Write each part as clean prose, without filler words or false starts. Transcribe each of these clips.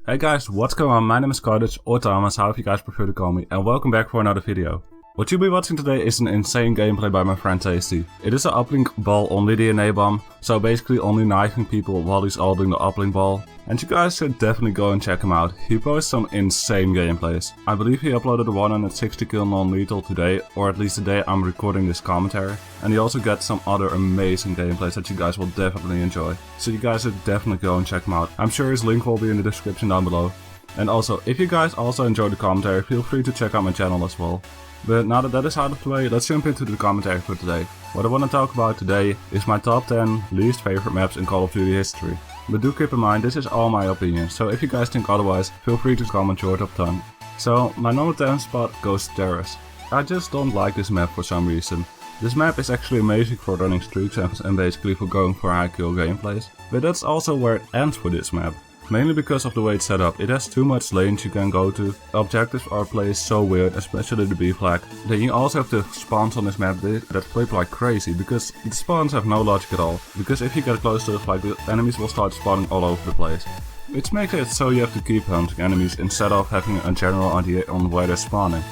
Hey guys, what's going on? My name is Cottage, or Thomas, however you guys prefer to call me, and welcome back for another video. What you'll be watching today is an insane gameplay by my friend Tasty. It is an uplink ball on the DNA bomb, so basically only knifing people while he's holding the uplink ball. And you guys should definitely go and check him out. He posts some insane gameplays. I believe he uploaded a 160 kill non-lethal today, or at least the day I'm recording this commentary. And he also gets some other amazing gameplays that you guys will definitely enjoy. So you guys should definitely go and check him out. I'm sure his link will be in the description down below. And also, if you guys also enjoyed the commentary, feel free to check out my channel as well. But now that that is out of the way, let's jump into the commentary for today. What I want to talk about today is my top 10 least favorite maps in Call of Duty history. But do keep in mind, this is all my opinion, so if you guys think otherwise, feel free to comment your top 10. So, my number 10 spot goes to Terrace. I just don't like this map for some reason. This map is actually amazing for running streaks and basically for going for high kill gameplays. But that's also where it ends for this map. Mainly because of the way it's set up. It has too much lanes you can go to. Objectives are placed so weird, especially the B flag. Then you also have the spawns on this map that flip like crazy, because the spawns have no logic at all. Because if you get close to the flag, the enemies will start spawning all over the place. Which makes it so you have to keep hunting enemies instead of having a general idea on where they're spawning.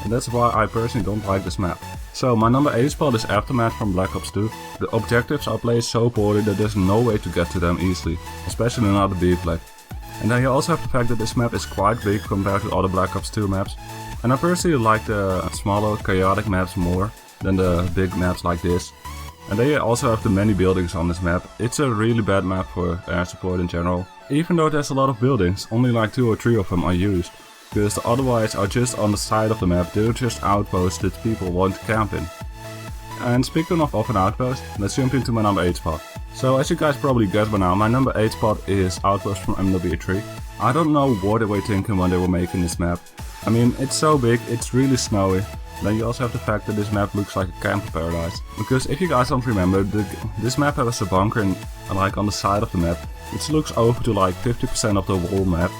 And that's why I personally don't like this map. So my number 8 spot is Aftermath from Black Ops 2. The objectives are placed so poorly that there's no way to get to them easily, especially not the B flag. And then you also have the fact that this map is quite big compared to other Black Ops 2 maps. And I personally like the smaller chaotic maps more than the big maps like this. And then you also have the many buildings on this map. It's a really bad map for air support in general. Even though there's a lot of buildings, only like 2 or 3 of them are used. Because the otherwise are just on the side of the map, they're just outposts that people want to camp in. And speaking of an outpost, let's jump into my number 8 spot. So as you guys probably guessed by now, my number 8 spot is Outpost from MW3. I don't know what they were thinking when they were making this map. I mean, it's so big, it's really snowy. Then you also have the fact that this map looks like a camper paradise. Because if you guys don't remember, this map has a bunker like on the side of the map, which looks over to like 50% of the whole map.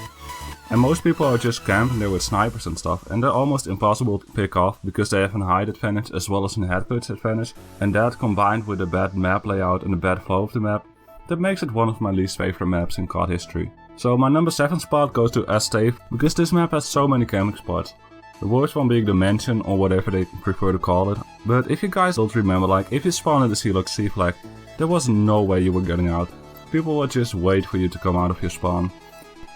And most people are just camping there with snipers and stuff, and they're almost impossible to pick off because they have a height advantage as well as a headput advantage, and that combined with the bad map layout and the bad flow of the map, that makes it one of my least favorite maps in COD history. So my number 7 spot goes to Estave, because this map has so many camping spots. The worst one being the mansion or whatever they prefer to call it. But if you guys don't remember, like if you spawned at the C flag, there was no way you were getting out. People would just wait for you to come out of your spawn.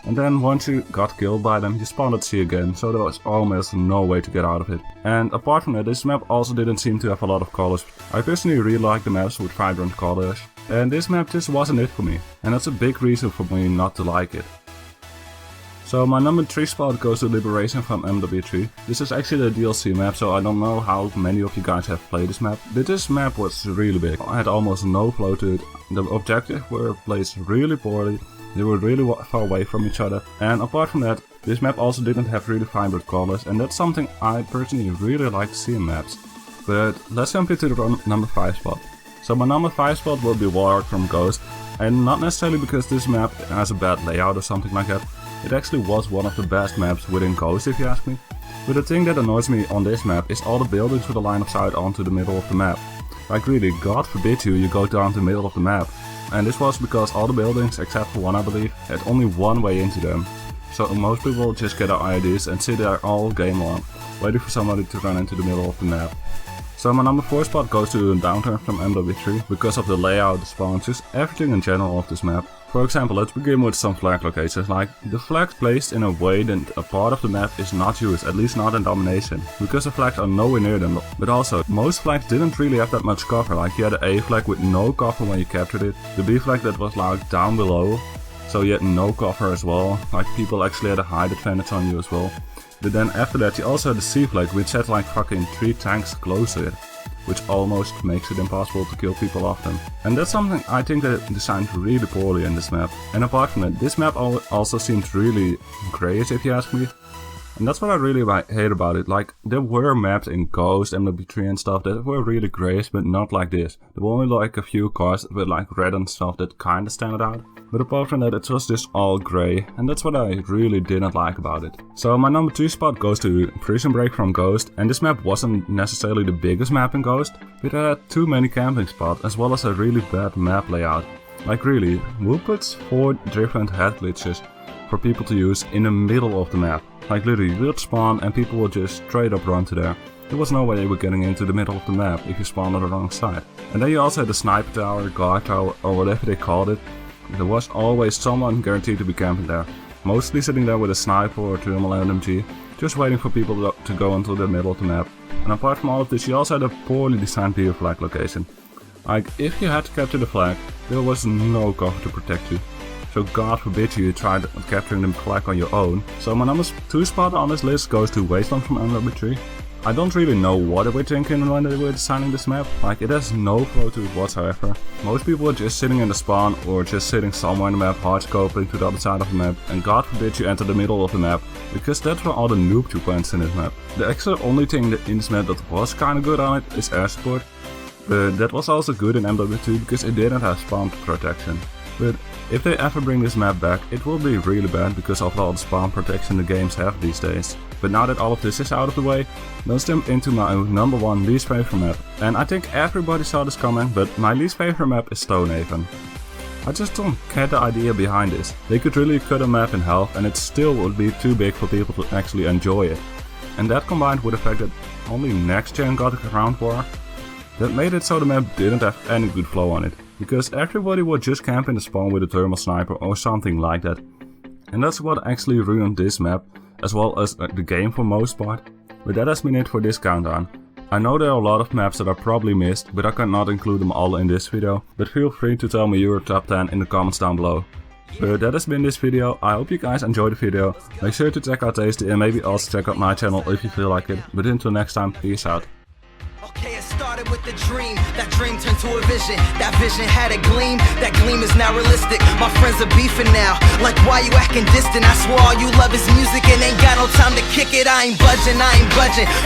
And then once you got killed by them, you spawned at C again, so there was almost no way to get out of it. And apart from that, this map also didn't seem to have a lot of colors. I personally really like the maps with vibrant colors, and this map just wasn't it for me. And that's a big reason for me not to like it. So my number 3 spot goes to Liberation from MW3. This is actually the DLC map, so I don't know how many of you guys have played this map. But this map was really big. I had almost no flow to it. The objectives were placed really poorly. They were really far away from each other, and apart from that, this map also didn't have really vibrant colors, and that's something I personally really like to see in maps. But let's jump into the number 5 spot. So my number 5 spot will be Warlord from Ghost, and not necessarily because this map has a bad layout or something like that. It actually was one of the best maps within Ghost if you ask me. But the thing that annoys me on this map is all the buildings with a line of sight onto the middle of the map. Like really, God forbid you go down to the middle of the map. And this was because all the buildings, except for one I believe, had only one way into them. So most people just get our IDs and sit there all game long, waiting for somebody to run into the middle of the map. So my number 4 spot goes to Downturn from MW3 because of the layout, the spawns, just everything in general of this map. For example, let's begin with some flag locations, like the flags placed in a way that a part of the map is not used, at least not in domination, because the flags are nowhere near them. But also, most flags didn't really have that much cover, like you had the A flag with no cover when you captured it, the B flag that was like down below, so you had no cover as well, like people actually had a height advantage on you as well. But then after that you also had the C flag, which had like fucking 3 tanks close to it, which almost makes it impossible to kill people off them. And that's something I think that it designed really poorly in this map. And apart from that, this map also seems really grayish if you ask me. And that's what I really hate about it. Like, there were maps in Ghost, MW3 and stuff that were really grayish, but not like this. There were only like a few cars with like red and stuff that kinda stand out. But apart from that, it was just all grey, and that's what I really didn't like about it. So my number 2 spot goes to Prison Break from Ghost, and this map wasn't necessarily the biggest map in Ghost, but it had too many camping spots as well as a really bad map layout. Like really, who puts 4 different head glitches for people to use in the middle of the map. Like literally, you would spawn and people would just straight up run to there. There was no way you were getting into the middle of the map if you spawned on the wrong side. And then you also had the sniper tower, guard tower, or whatever they called it. There was always someone guaranteed to be camping there. Mostly sitting there with a sniper or thermal LMG, just waiting for people to go into the middle of the map. And apart from all of this, you also had a poorly designed beer flag location. Like, if you had to capture the flag, there was no cover to protect you. So God forbid you tried capturing the flag on your own. So my number 2 spot on this list goes to Wasteland from MW3. I don't really know what they were thinking when they were designing this map. Like, it has no flow to it whatsoever. Most people are just sitting in the spawn or just sitting somewhere in the map, hard scoping to the other side of the map, and God forbid you enter the middle of the map, because that's where all the noob points in this map. The actual only thing in this map that was kinda good on it is air support, but that was also good in MW2 because it didn't have spawn protection. But if they ever bring this map back, it will be really bad because of all the spawn protection the games have these days. But now that all of this is out of the way, let's jump into my number 1 least favorite map. And I think everybody saw this coming, but my least favorite map is Stonehaven. I just don't get the idea behind this. They could really cut a map in half and it still would be too big for people to actually enjoy it. And that combined with the fact that only next gen got a ground war, that made it so the map didn't have any good flow on it. Because everybody would just camp in the spawn with a thermal sniper or something like that. And that's what actually ruined this map, as well as the game for most part. But that has been it for this countdown. I know there are a lot of maps that I probably missed, but I cannot include them all in this video. But feel free to tell me your top 10 in the comments down below. But that has been this video. I hope you guys enjoyed the video. Make sure to check out Tasty and maybe also check out my channel if you feel like it. But until next time, peace out. Okay, it started with a dream, that dream turned to a vision, that vision had a gleam, that gleam is now realistic. My friends are beefing now, like why you acting distant? I swear all you love is music and ain't got no time to kick it. I ain't budging,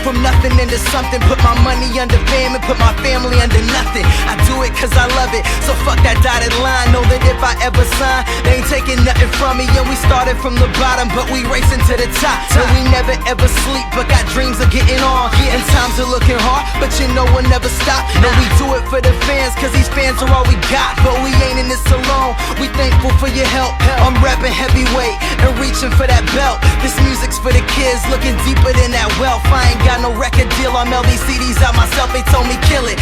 from nothing into something. Put my money under fame and put my family under nothing. I do it cause I love it, so fuck that dotted line. Know that if I ever sign, they ain't taking nothing from me. And we started from the bottom, but we racing to the top. And we never ever sleep, but got dreams of getting on. And times are looking hard, but you know we'll never stop. And we do it for the fans, cause these fans are all we got. But we ain't in this alone, we thankful for your help. I'm rapping heavyweight and reaching for that belt. This music's for the kids, looking deeper than that wealth. I ain't got no record deal, I'm LD CDs out myself. They told me kill it,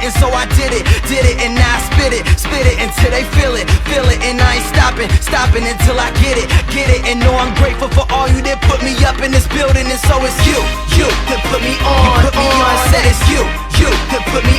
and so I did it, and now I spit it until they feel it, and I ain't stopping until I get it, and know I'm grateful for all you that put me up in this building. And so it's you that put me on, said it's you that put me